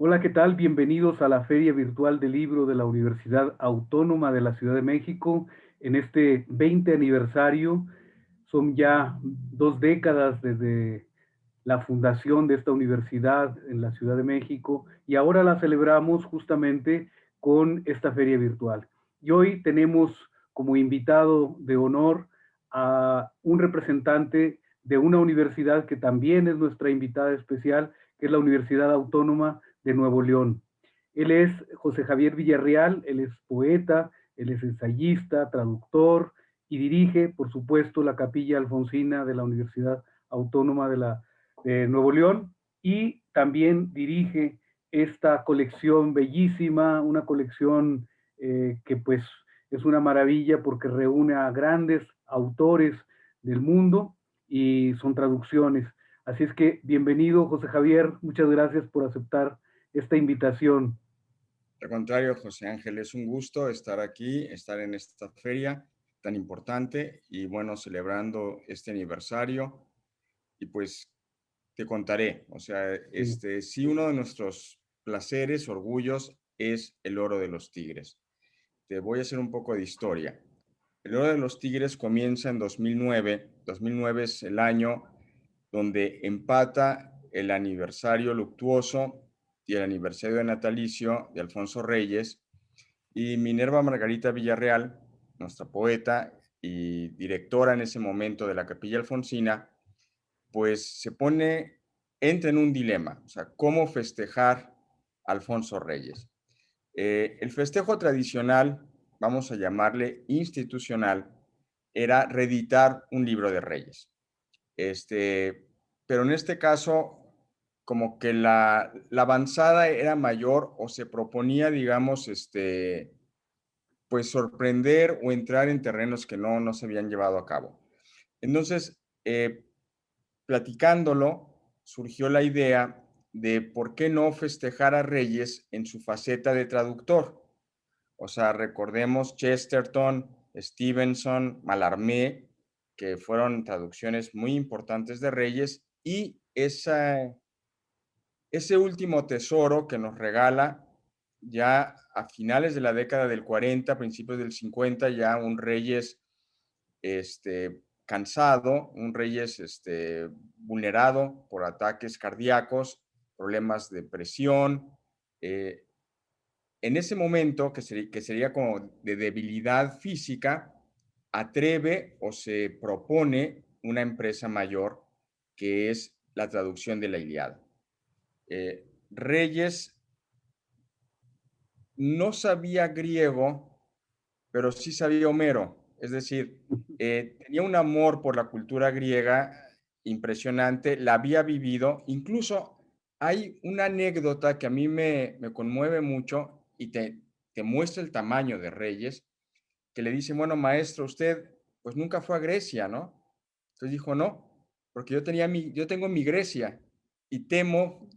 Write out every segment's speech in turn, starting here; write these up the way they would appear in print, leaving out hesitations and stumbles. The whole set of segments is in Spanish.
Hola, ¿qué tal? Bienvenidos a la Feria Virtual del Libro de la Universidad Autónoma de la Ciudad de México en este 20 aniversario. Son ya 2 décadas desde la fundación de esta universidad en la Ciudad de México y ahora la celebramos justamente con esta feria virtual. Y hoy tenemos como invitado de honor a un representante de una universidad que también es nuestra invitada especial, que es la Universidad Autónoma de Nuevo León. Él es José Javier Villarreal, él es poeta, él es ensayista, traductor y dirige, por supuesto, la Capilla Alfonsina de la Universidad Autónoma de Nuevo León y también dirige esta colección bellísima, una colección que pues es una maravilla porque reúne a grandes autores del mundo y son traducciones. Así es que bienvenido, José Javier, muchas gracias por aceptar esta invitación. Al contrario, José Ángel, es un gusto estar aquí, estar en esta feria tan importante y bueno, celebrando este aniversario. Y pues te contaré, o sea, Sí, sí, uno de nuestros placeres, orgullos, es el oro de los tigres. Te voy a hacer un poco de historia. El oro de los tigres comienza en 2009. 2009 es el año donde empata el aniversario luctuoso y el aniversario de natalicio de Alfonso Reyes y Minerva Margarita Villarreal, nuestra poeta y directora en ese momento de la Capilla Alfonsina, pues entra en un dilema, o sea, ¿cómo festejar a Alfonso Reyes? El festejo tradicional, vamos a llamarle institucional, era reeditar un libro de Reyes. Pero en este caso, como que la avanzada era mayor o se proponía, digamos, pues sorprender o entrar en terrenos que no se habían llevado a cabo. Entonces, platicándolo, surgió la idea de por qué no festejar a Reyes en su faceta de traductor. O sea, recordemos Chesterton, Stevenson, Mallarmé, que fueron traducciones muy importantes de Reyes, y ese último tesoro que nos regala ya a finales de la década del 40, principios del 50, ya un Reyes cansado, un Reyes vulnerado por ataques cardíacos, problemas de presión. eh, en ese momento, que sería como de debilidad física, atreve o se propone una empresa mayor que es la traducción de la Ilíada. Reyes no sabía griego, pero sí sabía Homero. Es decir, tenía un amor por la cultura griega impresionante, la había vivido. Incluso hay una anécdota que a mí me conmueve mucho y te muestra el tamaño de Reyes, que le dice, bueno, maestro, usted pues nunca fue a Grecia, ¿no? Entonces dijo, no, porque yo tengo mi Grecia y temo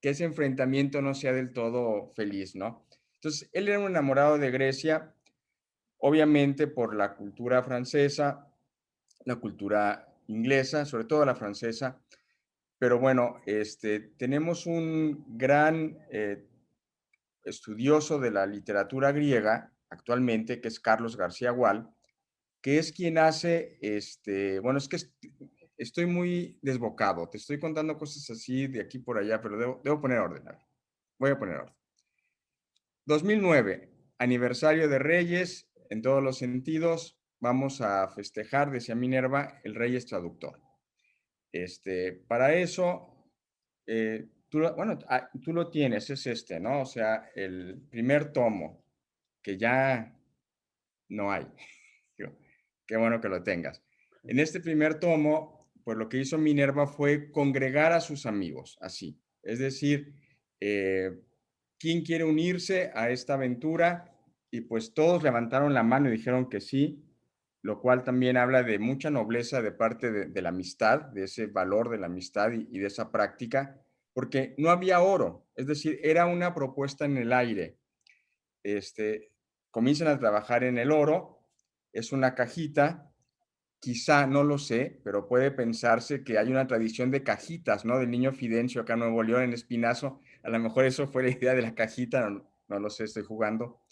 que ese enfrentamiento no sea del todo feliz, ¿no? Entonces, él era un enamorado de Grecia, obviamente por la cultura francesa, la cultura inglesa, sobre todo la francesa, pero bueno, tenemos un gran estudioso de la literatura griega actualmente, que es Carlos García Gual, que es quien hace, bueno, es que estoy muy desbocado, te estoy contando cosas así de aquí por allá, pero debo poner orden. A ver, voy a poner orden. 2009, aniversario de Reyes, en todos los sentidos, vamos a festejar, decía Minerva, el Reyes traductor. Para eso, bueno, tú lo tienes, es ¿no? O sea, el primer tomo, que ya no hay. Qué bueno que lo tengas. En este primer tomo, pues lo que hizo Minerva fue congregar a sus amigos, así. Es decir, ¿quién quiere unirse a esta aventura? Y pues todos levantaron la mano y dijeron que sí, lo cual también habla de mucha nobleza de parte de la amistad, de ese valor de la amistad y de esa práctica, porque no había oro, es decir, era una propuesta en el aire. Este, Comienzan a trabajar en el oro, es una cajita quizá, no lo sé, pero puede pensarse que hay una tradición de cajitas, ¿no? Del niño Fidencio acá en Nuevo León, en Espinazo. A lo mejor eso fue la idea de la cajita, no lo sé, estoy jugando.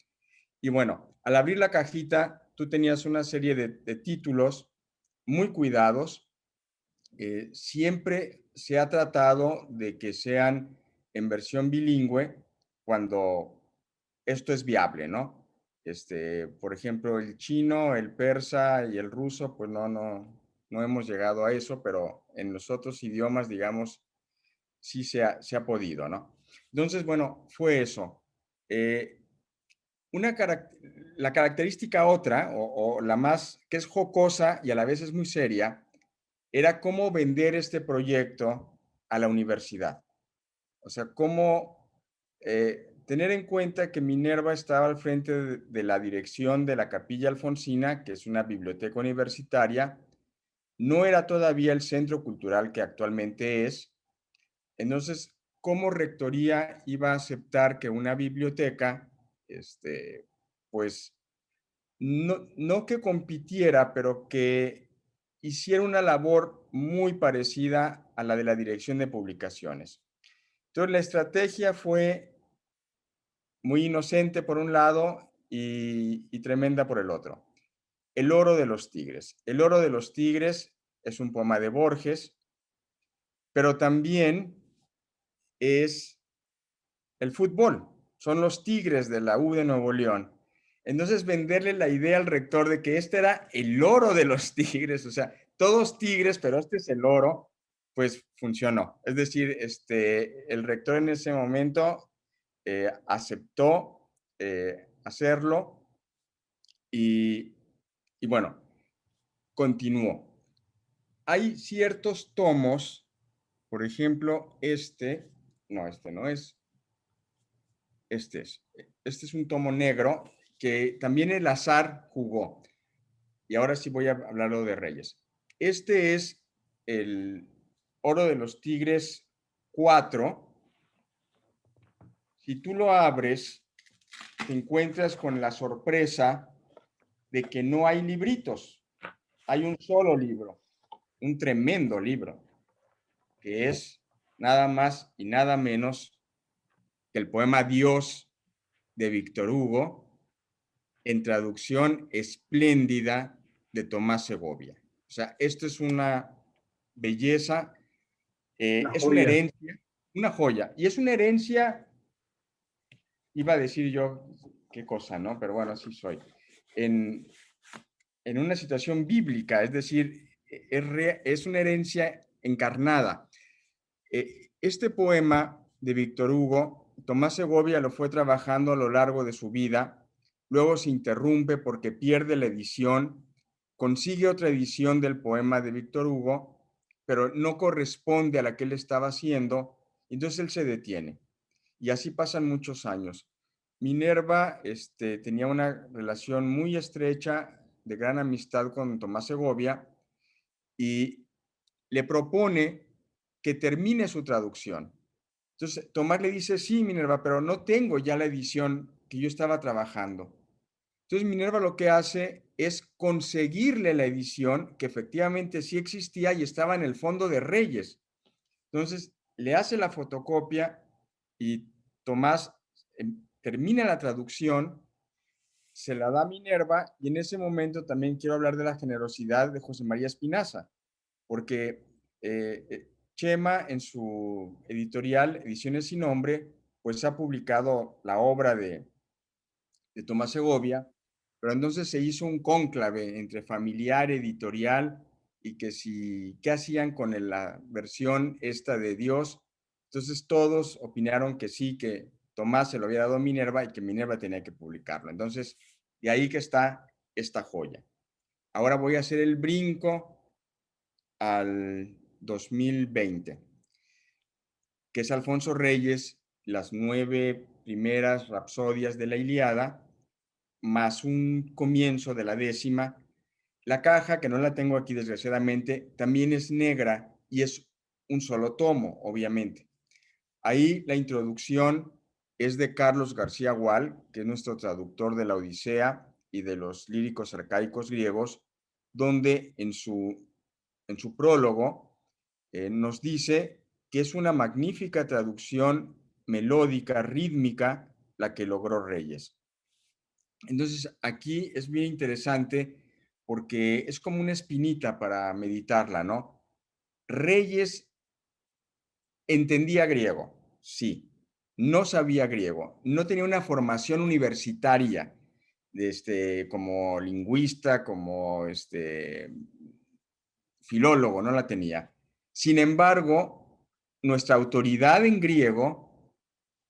Y bueno, al abrir la cajita, tú tenías una serie de títulos muy cuidados. Siempre se ha tratado de que sean en versión bilingüe cuando esto es viable, ¿no? Por ejemplo, el chino, el persa y el ruso, pues no hemos llegado a eso, pero en los otros idiomas, digamos, sí se ha podido, ¿no? Entonces, bueno, fue eso. Eh, una la característica otra, o la más, que es jocosa y a la vez es muy seria, era cómo vender este proyecto a la universidad. O sea, cómo tener en cuenta que Minerva estaba al frente de la dirección de la Capilla Alfonsina, que es una biblioteca universitaria, no era todavía el centro cultural que actualmente es. Entonces, ¿cómo rectoría iba a aceptar que una biblioteca, pues, no que compitiera, pero que hiciera una labor muy parecida a la de la dirección de publicaciones? Entonces, la estrategia fue muy inocente por un lado y tremenda por el otro. El oro de los tigres. El oro de los tigres es un poema de Borges, pero también es el fútbol. Son los tigres de la U de Nuevo León. Entonces, venderle la idea al rector de que este era el oro de los tigres, o sea, todos tigres, pero este es el oro, pues funcionó. Es decir, el rector en ese momento aceptó hacerlo y, y bueno, continuó. Hay ciertos tomos, por ejemplo, este no es, este es un tomo negro que también el azar jugó. Y ahora sí voy a hablarlo de Reyes. Este es el Oro de los Tigres 4. Si tú lo abres, te encuentras con la sorpresa de que no hay libritos. Hay un solo libro, un tremendo libro, que es nada más y nada menos que el poema Dios de Víctor Hugo, en traducción espléndida de Tomás Segovia. O sea, esto es una belleza, Una es una joya. herencia, una joya. Y es una herencia, iba a decir yo, qué cosa, ¿no? Pero bueno, así soy. En, en una situación bíblica, es decir, es una herencia encarnada. Este poema de Víctor Hugo, Tomás Segovia lo fue trabajando a lo largo de su vida, luego se interrumpe porque pierde la edición, consigue otra edición del poema de Víctor Hugo, pero no corresponde a la que él estaba haciendo, entonces él se detiene. Y así pasan muchos años. Minerva tenía una relación muy estrecha, de gran amistad con Tomás Segovia, y le propone que termine su traducción. Entonces, Tomás le dice, sí, Minerva, pero no tengo ya la edición que yo estaba trabajando. Entonces, Minerva lo que hace es conseguirle la edición que efectivamente sí existía y estaba en el fondo de Reyes. Entonces, le hace la fotocopia y Tomás termina la traducción, se la da a Minerva y en ese momento también quiero hablar de la generosidad de José María Espinaza, porque Chema en su editorial Ediciones Sin Nombre, pues ha publicado la obra de Tomás Segovia, pero entonces se hizo un cónclave entre familiar, editorial, y que si, ¿qué hacían con la versión esta de Dios? Entonces todos opinaron que sí, que Tomás se lo había dado a Minerva y que Minerva tenía que publicarlo. Entonces, de ahí que está esta joya. Ahora voy a hacer el brinco al 2020, que es Alfonso Reyes, las 9 primeras rapsodias de la Ilíada, más un comienzo de la 10ª. La caja, que no la tengo aquí desgraciadamente, también es negra y es un solo tomo, obviamente. Ahí la introducción es de Carlos García Gual, que es nuestro traductor de la Odisea y de los líricos arcaicos griegos, donde en su prólogo nos dice que es una magnífica traducción melódica, rítmica, la que logró Reyes. Entonces, aquí es bien interesante porque es como una espinita para meditarla, ¿no? Reyes entendía griego, sí. No sabía griego, no tenía una formación universitaria como lingüista, como filólogo, no la tenía. Sin embargo, nuestra autoridad en griego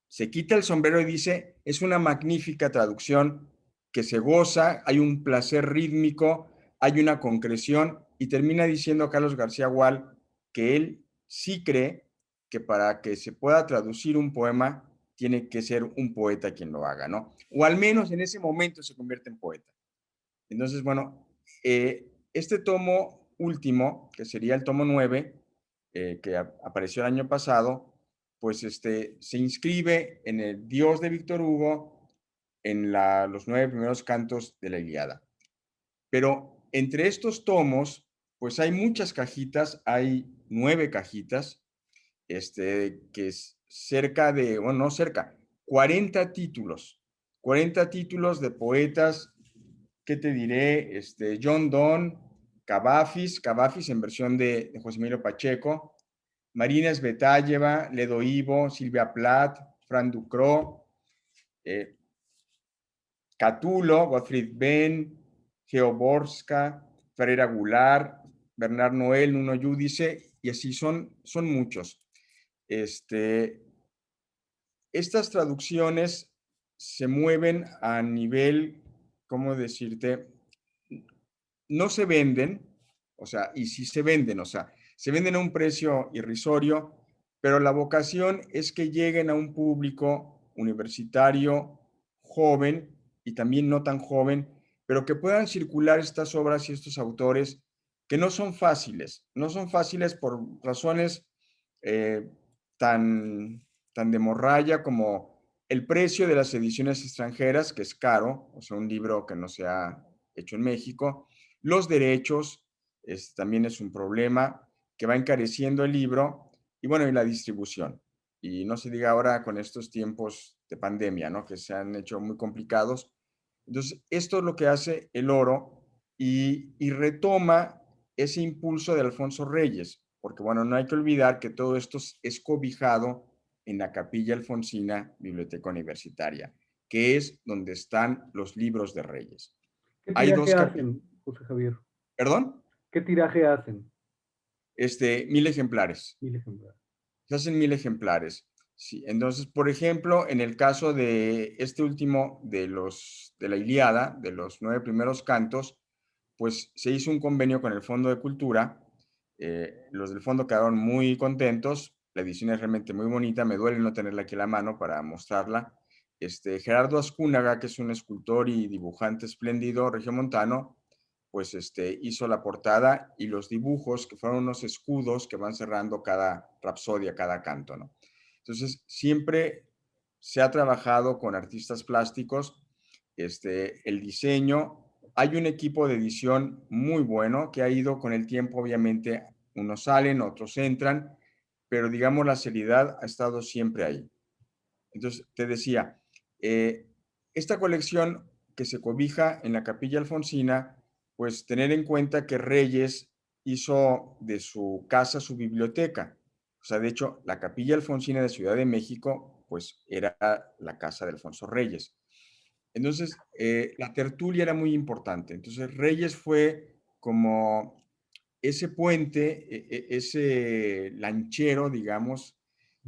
se quita el sombrero y dice, es una magnífica traducción que se goza, hay un placer rítmico, hay una concreción, y termina diciendo Carlos García Gual que él sí cree que para que se pueda traducir un poema, tiene que ser un poeta quien lo haga, ¿no? O al menos en ese momento se convierte en poeta. Entonces, bueno, este tomo último, que sería el tomo 9, que apareció el año pasado, pues se inscribe en el Dios de Víctor Hugo, en los 9 primeros cantos de la Ilíada. Pero entre estos tomos, pues hay muchas cajitas, hay 9 cajitas, que es cerca de, bueno, no cerca, 40 títulos de poetas. ¿Qué te diré? John Donne, Cavafis en versión de José Emilio Pacheco, Marina Svetayeva, Ledo Ivo, Silvia Plath, Fran Ducrot, Catulo, Gottfried Benn, Geoborska, Ferreira Goulart, Bernard Noel, Nuno Giudice, y así son muchos. Estas traducciones se mueven a nivel, ¿cómo decirte? No se venden, o sea, y sí se venden, o sea, se venden a un precio irrisorio, pero la vocación es que lleguen a un público universitario, joven y también no tan joven, pero que puedan circular estas obras y estos autores que no son fáciles por razones eh, tan, tan de morralla como el precio de las ediciones extranjeras, que es caro, o sea, un libro que no se ha hecho en México, los derechos también es un problema que va encareciendo el libro, y bueno, y la distribución. Y no se diga ahora con estos tiempos de pandemia, ¿no? Que se han hecho muy complicados. Entonces, esto es lo que hace el oro, y retoma ese impulso de Alfonso Reyes, porque bueno, no hay que olvidar que todo esto es cobijado en la Capilla Alfonsina Biblioteca Universitaria, que es donde están los libros de Reyes. ¿Qué Hay tiraje dos capillas. hacen, José Javier? ¿Perdón? ¿Qué tiraje hacen? 1000 ejemplares. 1000 ejemplares. Se hacen 1000 ejemplares. Sí, entonces, por ejemplo, en el caso de este último de la Ilíada, de los 9 primeros cantos, pues se hizo un convenio con el Fondo de Cultura. Los del fondo quedaron muy contentos. La edición es realmente muy bonita. Me duele no tenerla aquí a la mano para mostrarla. Gerardo Azcúnaga, que es un escultor y dibujante espléndido regiomontano, pues hizo la portada y los dibujos, que fueron unos escudos que van cerrando cada rapsodia, cada canto, ¿no? Entonces, siempre se ha trabajado con artistas plásticos, el diseño. Hay un equipo de edición muy bueno que ha ido con el tiempo, obviamente, unos salen, otros entran, pero digamos la seriedad ha estado siempre ahí. Entonces, te decía, esta colección que se cobija en la Capilla Alfonsina, pues tener en cuenta que Reyes hizo de su casa su biblioteca. O sea, de hecho, la Capilla Alfonsina de Ciudad de México, pues era la casa de Alfonso Reyes. Entonces, la tertulia era muy importante. Entonces, Reyes fue como ese puente, ese lanchero, digamos,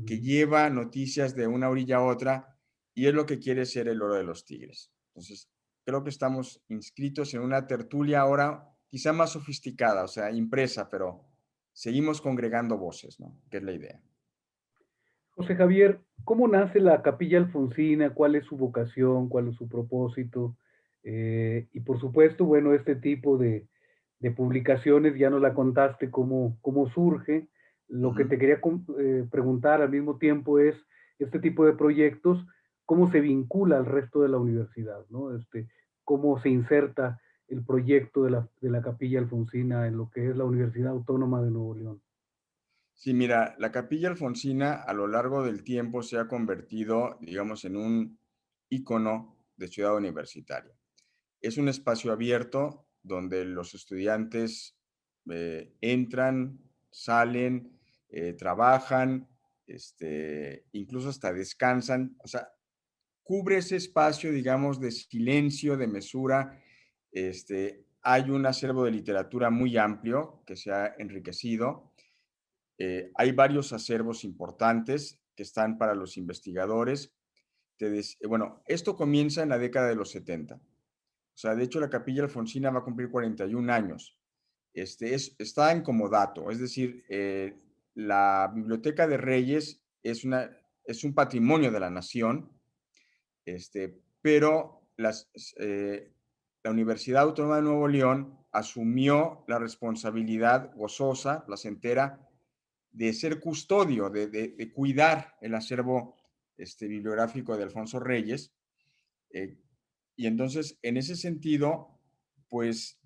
que lleva noticias de una orilla a otra, y es lo que quiere ser el Oro de los Tigres. Entonces, creo que estamos inscritos en una tertulia ahora quizá más sofisticada, o sea, impresa, pero seguimos congregando voces, ¿no? Que es la idea. José Javier, ¿cómo nace la Capilla Alfonsina? ¿Cuál es su vocación? ¿Cuál es su propósito? Y por supuesto, bueno, este tipo de publicaciones, ya nos la contaste cómo surge. Lo que te quería preguntar al mismo tiempo es, este tipo de proyectos, ¿cómo se vincula al resto de la universidad? ¿No? ¿Cómo se inserta el proyecto de la Capilla Alfonsina en lo que es la Universidad Autónoma de Nuevo León? Sí, mira, la Capilla Alfonsina a lo largo del tiempo se ha convertido, digamos, en un ícono de ciudad universitaria. Es un espacio abierto donde los estudiantes entran, salen, trabajan, incluso hasta descansan. O sea, cubre ese espacio, digamos, de silencio, de mesura. Hay un acervo de literatura muy amplio que se ha enriquecido. Hay varios acervos importantes que están para los investigadores. Bueno, esto comienza en la década de los 70. O sea, de hecho, la Capilla Alfonsina va a cumplir 41 años. Está en comodato, es decir, la Biblioteca de Reyes es un patrimonio de la nación, pero la Universidad Autónoma de Nuevo León asumió la responsabilidad gozosa, placentera, de ser custodio, de cuidar el acervo bibliográfico de Alfonso Reyes. eh, y entonces, en ese sentido, pues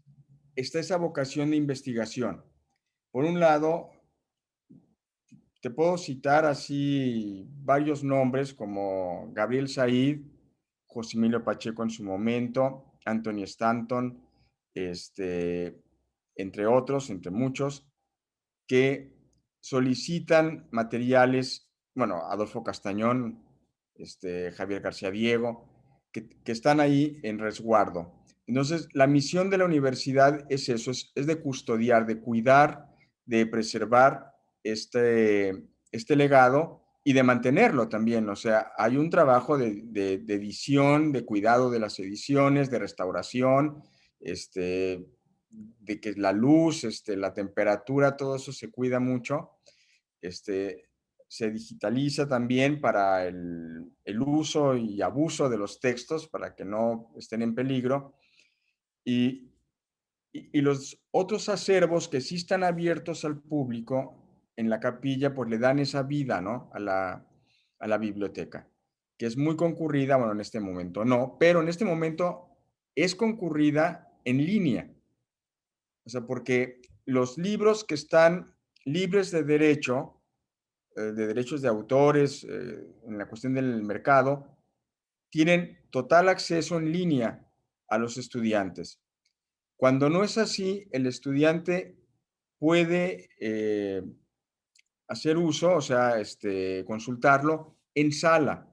está esa vocación de investigación. Por un lado, te puedo citar así varios nombres como Gabriel Said, José Emilio Pacheco en su momento, Anthony Stanton, entre otros, entre muchos, que solicitan materiales, bueno, Adolfo Castañón, Javier García Diego, que están ahí en resguardo. Entonces, la misión de la universidad es eso, es de custodiar, de cuidar, de preservar este legado y de mantenerlo también. O sea, hay un trabajo de edición, de cuidado de las ediciones, de restauración, de que la luz, la temperatura, todo eso se cuida mucho. Se digitaliza también para el uso y abuso de los textos para que no estén en peligro. Y, y los otros acervos que sí están abiertos al público en la capilla, pues le dan esa vida, ¿no? A la biblioteca, que es muy concurrida, bueno, en este momento no, pero en este momento es concurrida en línea. O sea, porque los libros que están libres de derecho, de derechos de autores, en la cuestión del mercado, tienen total acceso en línea a los estudiantes. Cuando no es así, el estudiante puede hacer uso, o sea, consultarlo en sala.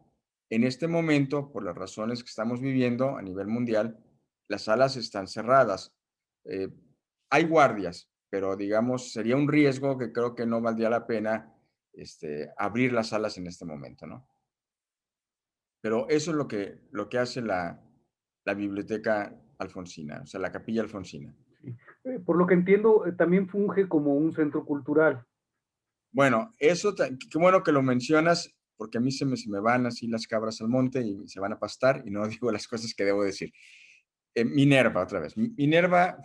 En este momento, por las razones que estamos viviendo a nivel mundial, las salas están cerradas. Eh, Hay guardias, pero digamos, sería un riesgo que creo que no valdría la pena abrir las salas en este momento, ¿no? Pero eso es lo que hace la biblioteca alfonsina, o sea, la capilla alfonsina. Sí. Por lo que entiendo, también funge como un centro cultural. Bueno, eso, qué bueno que lo mencionas, porque a mí se me van así las cabras al monte y se van a pastar y no digo las cosas que debo decir. Minerva, otra vez. Minerva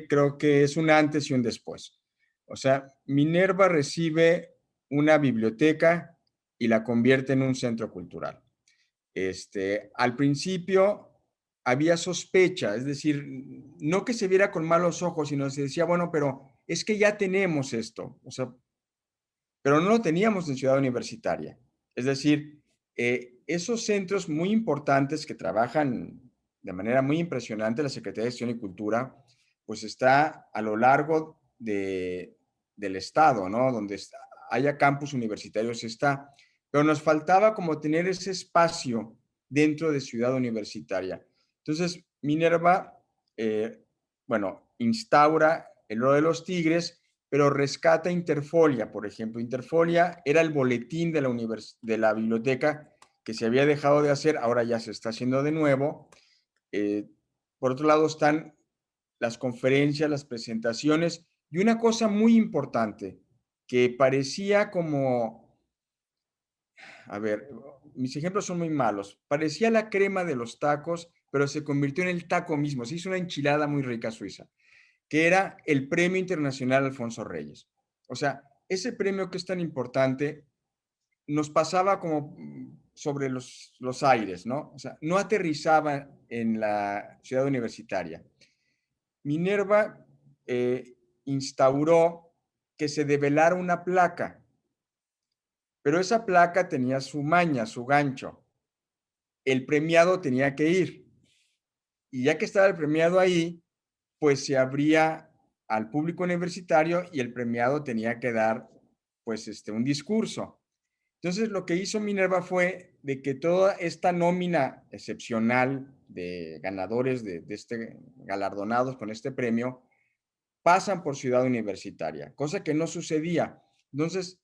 creo que es un antes y un después. O sea, Minerva recibe una biblioteca y la convierte en un centro cultural. Al principio había sospecha, es decir, no que se viera con malos ojos, sino se decía, bueno, pero es que ya tenemos esto, o sea, pero no lo teníamos en Ciudad Universitaria. Es decir, esos centros muy importantes que trabajan de manera muy impresionante, la Secretaría de Gestión y Cultura, pues está a lo largo del estado, ¿no? Donde haya campus universitarios está, pero nos faltaba como tener ese espacio dentro de Ciudad Universitaria. Entonces, Minerva, bueno, instaura el Oro de los Tigres, pero rescata Interfolia, por ejemplo. Interfolia era el boletín de la biblioteca que se había dejado de hacer, ahora ya se está haciendo de nuevo. Eh, por otro lado están las conferencias, las presentaciones y una cosa muy importante que parecía como, a ver, mis ejemplos son muy malos, parecía la crema de los tacos, pero se convirtió en el taco mismo, se hizo una enchilada muy rica suiza, que era el Premio Internacional Alfonso Reyes. O sea, ese premio que es tan importante nos pasaba como sobre los aires, ¿no? O sea, no aterrizaba en la ciudad universitaria. Minerva instauró que se develara una placa, pero esa placa tenía su maña, su gancho. El premiado tenía que ir. Y ya que estaba el premiado ahí, pues se abría al público universitario y el premiado tenía que dar pues un discurso. Entonces lo que hizo Minerva fue de que toda esta nómina excepcional de ganadores de este galardonados con este premio pasan por Ciudad Universitaria, cosa que no sucedía. Entonces,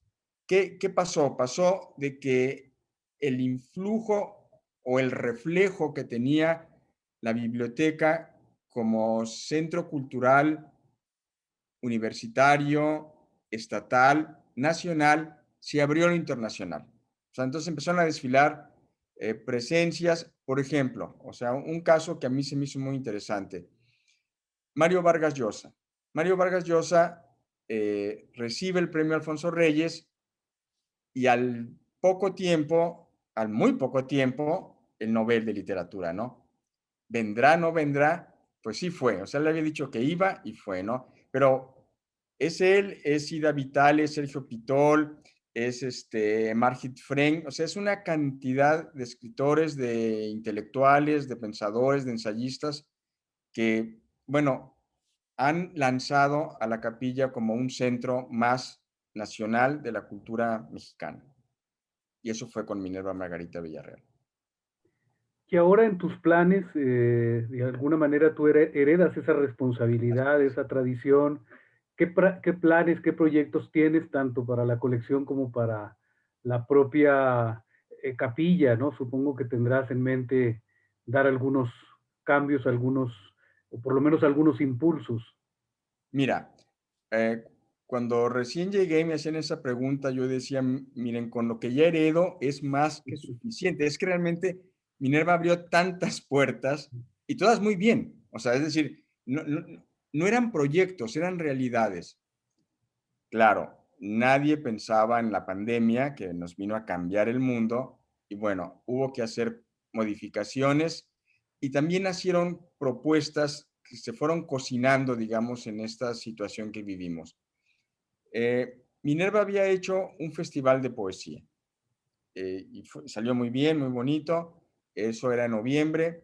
¿qué pasó? Pasó de que el influjo o el reflejo que tenía la biblioteca como centro cultural universitario, estatal, nacional, se abrió a lo internacional. O sea, entonces empezaron a desfilar presencias, por ejemplo, o sea, un caso que a mí se me hizo muy interesante. Mario Vargas Llosa. Mario Vargas Llosa recibe el premio Alfonso Reyes y al poco tiempo, al muy poco tiempo, el Nobel de Literatura, ¿no? ¿Vendrá, no vendrá? Pues sí fue, o sea, le había dicho que iba y fue, ¿no? Pero es él, es Ida Vitale, es Sergio Pitol, es Margit Freng, o sea, es una cantidad de escritores, de intelectuales, de pensadores, de ensayistas que, bueno, han lanzado a la capilla como un centro más nacional de la cultura mexicana. Y eso fue con Minerva Margarita Villarreal. Y ahora en tus planes, de alguna manera tú heredas esa responsabilidad, esa tradición. ¿Qué planes, qué proyectos tienes tanto para la colección como para la propia capilla, ¿no? Supongo que tendrás en mente dar algunos cambios, algunos, o por lo menos algunos impulsos. Mira, cuando recién llegué y me hacían esa pregunta, yo decía, miren, con lo que ya heredo es más que suficiente. Es que realmente Minerva abrió tantas puertas y todas muy bien. O sea, es decir, no eran proyectos, eran realidades. Claro, nadie pensaba en la pandemia que nos vino a cambiar el mundo y bueno, hubo que hacer modificaciones y también nacieron propuestas que se fueron cocinando, digamos, en esta situación que vivimos. Minerva había hecho un festival de poesía y salió muy bien, muy bonito. Eso era en noviembre.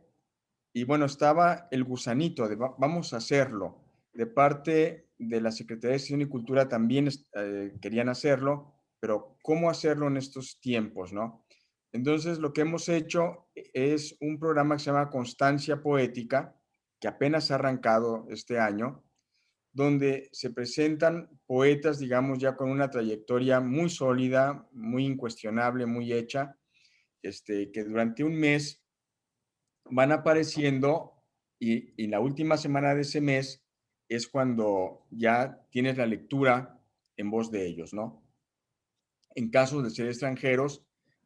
Y bueno, estaba el gusanito de vamos a hacerlo. De parte de la Secretaría de Educación y Cultura también querían hacerlo, pero ¿cómo hacerlo en estos tiempos, no? Entonces, lo que hemos hecho es un programa que se llama Constancia Poética, que apenas ha arrancado este año, donde se presentan poetas, digamos, ya con una trayectoria muy sólida, muy incuestionable, muy hecha, que durante un mes van apareciendo y la última semana de ese mes es cuando ya tienes la lectura en voz de ellos, ¿no? En caso de ser extranjeros,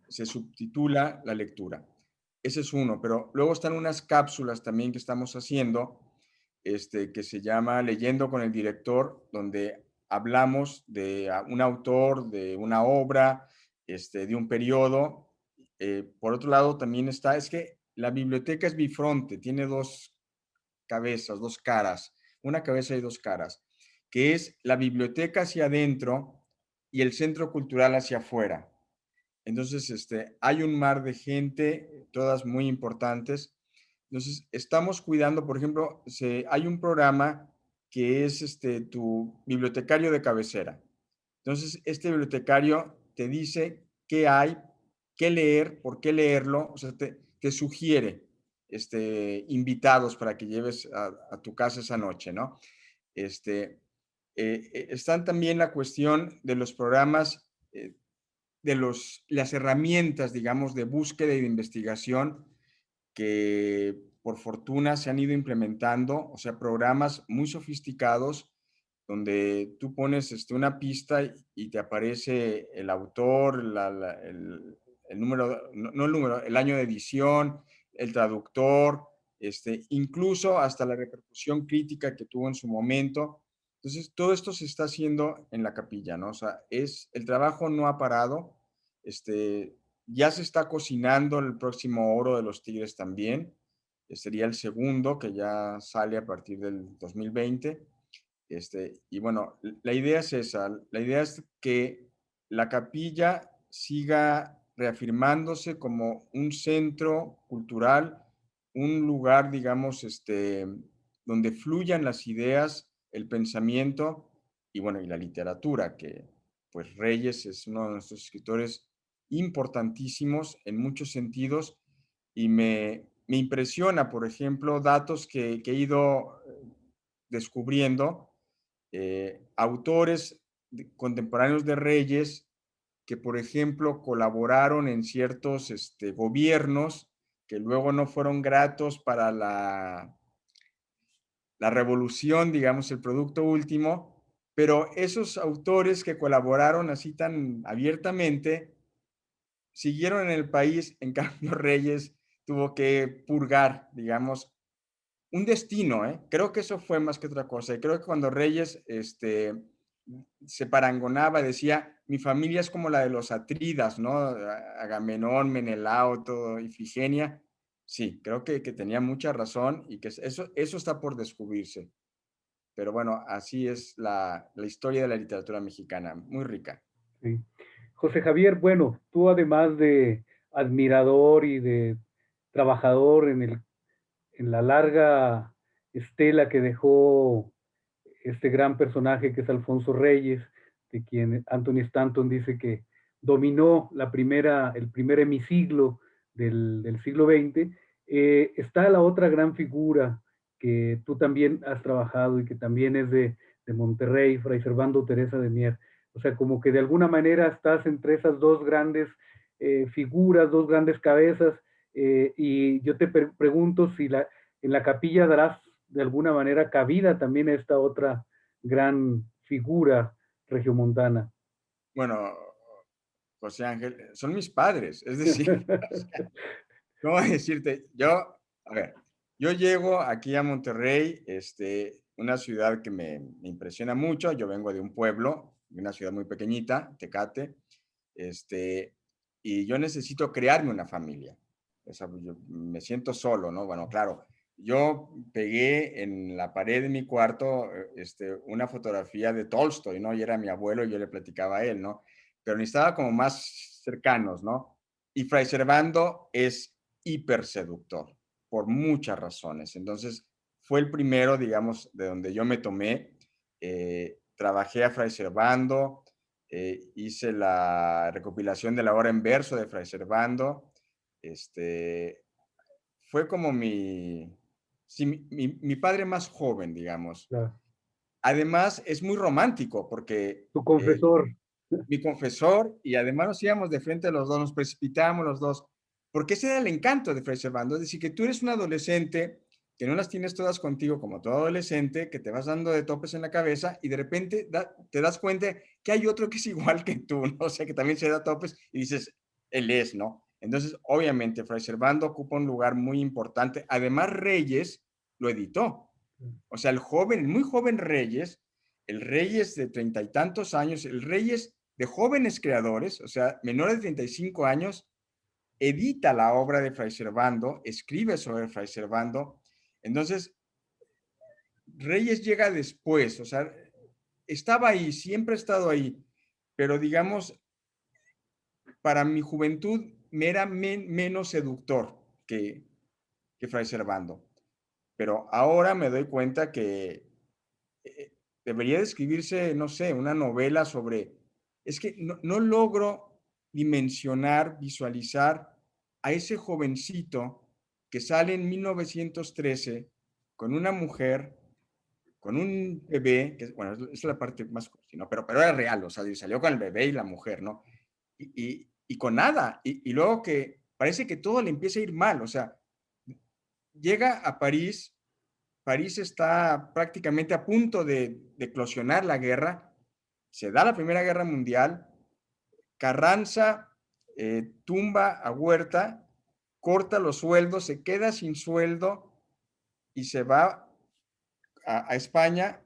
se subtitula la lectura. Ese es uno, pero luego están unas cápsulas también que estamos haciendo, que se llama Leyendo con el Director, donde hablamos de un autor, de una obra, de un periodo. Por otro lado, también está, es que la biblioteca es bifronte, tiene dos cabezas, dos caras, una cabeza y dos caras, que es la biblioteca hacia adentro y el centro cultural hacia afuera. Entonces, hay un mar de gente, todas muy importantes. Entonces, estamos cuidando, por ejemplo, hay un programa que es tu bibliotecario de cabecera. Entonces, este bibliotecario te dice qué hay, qué leer, por qué leerlo, o sea, te sugiere invitados para que lleves a tu casa esa noche, ¿no? Están también la cuestión de los programas de las herramientas, digamos, de búsqueda y de investigación que por fortuna se han ido implementando, o sea, programas muy sofisticados donde tú pones una pista y te aparece el autor, el número, no el número, el año de edición, el traductor, incluso hasta la repercusión crítica que tuvo en su momento. Entonces, todo esto se está haciendo en la capilla, ¿no? O sea, el trabajo no ha parado, ya se está cocinando el próximo Oro de los Tigres también. sería el segundo que ya sale a partir del 2020. Y bueno, la idea es esa, la idea es que la capilla siga reafirmándose como un centro cultural, un lugar, digamos, donde fluyan las ideas, el pensamiento y bueno, y la literatura, que pues Reyes es uno de nuestros escritores importantísimos en muchos sentidos y me impresiona, por ejemplo, datos que he ido descubriendo, autores contemporáneos de Reyes que, por ejemplo, colaboraron en ciertos gobiernos que luego no fueron gratos para la revolución, digamos, el producto último, pero esos autores que colaboraron así tan abiertamente siguieron en el país, en cambio Reyes tuvo que purgar, digamos, un destino, ¿eh? Creo que eso fue más que otra cosa. Y creo que cuando Reyes se parangonaba, decía, mi familia es como la de los Atridas, ¿no? Agamenón, Menelao, todo, Ifigenia. Sí, creo que tenía mucha razón y que eso está por descubrirse. Pero bueno, así es la historia de la literatura mexicana, muy rica. Sí. José Javier, bueno, tú además de admirador y de trabajador en la larga estela que dejó este gran personaje que es Alfonso Reyes, de quien Anthony Stanton dice que dominó el primer hemisiglo del siglo XX, está la otra gran figura que tú también has trabajado y que también es de Monterrey, Fray Servando Teresa de Mier. O sea, como que de alguna manera estás entre esas dos grandes figuras, dos grandes cabezas, y yo te pregunto si en la capilla darás de alguna manera cabida también a esta otra gran figura regiomontana. Bueno, José Ángel, son mis padres, es decir, ¿cómo decirte? A ver, yo llego aquí a Monterrey, una ciudad que me impresiona mucho. Yo vengo de un pueblo, de una ciudad muy pequeñita, Tecate, este, y yo necesito crearme una familia. O sea, yo me siento solo, ¿no? Bueno, claro, yo pegué en la pared de mi cuarto, una fotografía de Tolstoy, ¿no? Y era mi abuelo y yo le platicaba a él, ¿no? Pero necesitaba como más cercanos, ¿no? Y Fray Servando es hiper seductor por muchas razones. Entonces, fue el primero, digamos, de donde yo me tomé. Trabajé a Fray Servando, hice la recopilación de la obra en verso de Fray Servando. Fue como sí, mi padre más joven, digamos. Claro. Además, es muy romántico porque Tu confesor. mi confesor, y además nos íbamos de frente a los dos, nos precipitábamos los dos, porque ese era el encanto de Fray Servando, es decir, que tú eres un adolescente, que no las tienes todas contigo como todo adolescente, que te vas dando de topes en la cabeza y de repente te das cuenta que hay otro que es igual que tú, ¿no? O sea, que también se da topes y dices, él es, ¿no? Entonces, obviamente, Fray Servando ocupa un lugar muy importante. Además, Reyes lo editó. O sea, el muy joven Reyes, el Reyes de 30 y tantos años, el Reyes de jóvenes creadores, o sea, menores de 35 años, edita la obra de Fray Servando, escribe sobre Fray Servando. Entonces, Reyes llega después, o sea, estaba ahí, siempre ha estado ahí, pero digamos, para mi juventud me era menos seductor que Fray Servando. Pero ahora me doy cuenta que debería de escribirse, no sé, una novela sobre... Es que no logro dimensionar, visualizar a ese jovencito que sale en 1913 con una mujer, con un bebé, que bueno, es la parte más, ¿no? Pero era real, o sea, salió con el bebé y la mujer, ¿no? Y con nada, y luego que parece que todo le empieza a ir mal, o sea, llega a París. París está prácticamente a punto de eclosionar la guerra, se da la Primera Guerra Mundial, Carranza tumba a Huerta, corta los sueldos, se queda sin sueldo y se va a España,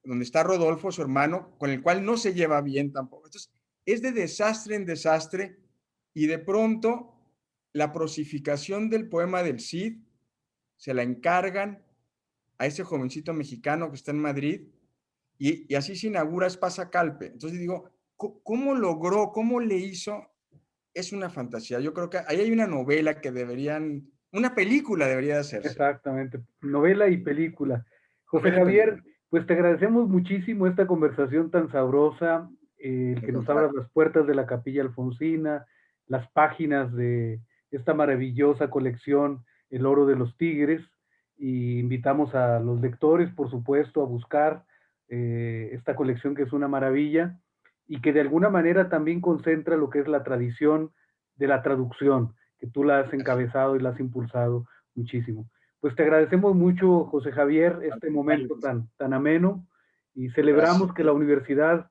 donde está Rodolfo, su hermano, con el cual no se lleva bien tampoco. Entonces, es de desastre en desastre y de pronto la prosificación del poema del Cid se la encargan a ese jovencito mexicano que está en Madrid, y así se inaugura Espasa Calpe. Entonces digo, ¿cómo logró, cómo le hizo? Es una fantasía. Yo creo que ahí hay una novela que deberían, una película debería de hacerse. Exactamente, novela y película. José Novela y Javier, película. pues te agradecemos muchísimo esta conversación tan sabrosa, el Al que nos contrario. abras las puertas de la Capilla Alfonsina, las páginas de esta maravillosa colección, El Oro de los Tigres, y invitamos a los lectores, por supuesto, a buscar esta colección que es una maravilla y que de alguna manera también concentra lo que es la tradición de la traducción, que tú la has encabezado y la has impulsado muchísimo. Pues te agradecemos mucho, José Javier, Al este contrario, momento tan ameno y gracias. celebramos que la Universidad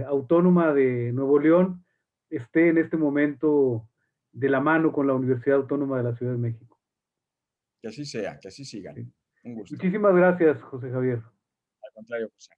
Autónoma de Nuevo León esté en este momento de la mano con la Universidad Autónoma de la Ciudad de México. Que así sea, que así sigan. Sí. Un gusto. Muchísimas gracias, José Javier. Al contrario, José.